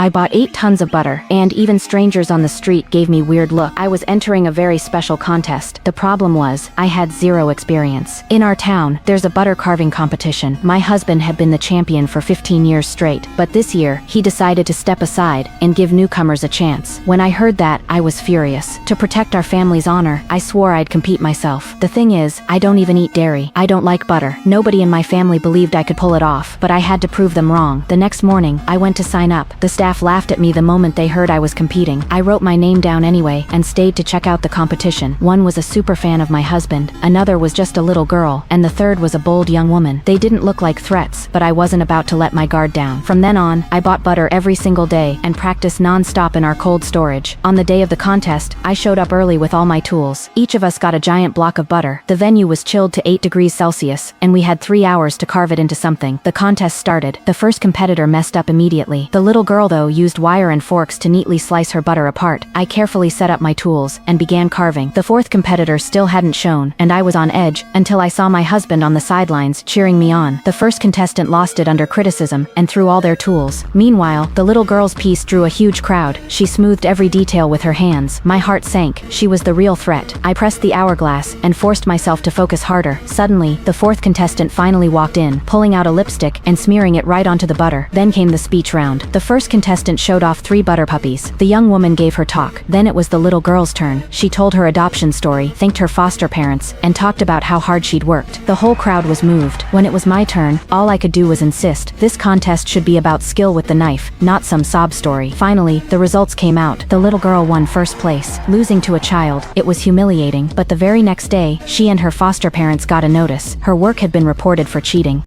I bought 8 tons of butter, and even strangers on the street gave me weird look. I was entering a very special contest. The problem was, I had zero experience. In our town, there's a butter carving competition. My husband had been the champion for 15 years straight, but this year, he decided to step aside and give newcomers a chance. When I heard that, I was furious. To protect our family's honor, I swore I'd compete myself. The thing is, I don't even eat dairy. I don't like butter. Nobody in my family believed I could pull it off, but I had to prove them wrong. The next morning, I went to sign up. The staff laughed at me the moment they heard I was competing. I wrote my name down anyway and stayed to check out the competition. One was a super fan of my husband, another was just a little girl, and the third was a bold young woman. They didn't look like threats, but I wasn't about to let my guard down. From then on, I bought butter every single day and practiced non-stop in our cold storage. On the day of the contest, I showed up early with all my tools. Each of us got a giant block of butter. The venue was chilled to 8 degrees Celsius, and we had 3 hours to carve it into something. The contest started. The first competitor messed up immediately. The little girl, though, used wire and forks to neatly slice her butter apart. I carefully set up my tools and began carving. The fourth competitor still hadn't shown, and I was on edge until I saw my husband on the sidelines cheering me on. The first contestant lost it under criticism and threw all their tools. Meanwhile, the little girl's piece drew a huge crowd. She smoothed every detail with her hands. My heart sank. She was the real threat. I pressed the hourglass and forced myself to focus harder. Suddenly, the fourth contestant finally walked in, pulling out a lipstick and smearing it right onto the butter. Then came the speech round. The first contestant showed off 3 butter puppies. The young woman gave her talk. Then it was the little girl's turn. She told her adoption story, thanked her foster parents, and talked about how hard she'd worked. The whole crowd was moved. When it was my turn, all I could do was insist. This contest should be about skill with the knife, not some sob story. Finally, the results came out. The little girl won first place, losing to a child. It was humiliating, but the very next day, she and her foster parents got a notice. Her work had been reported for cheating.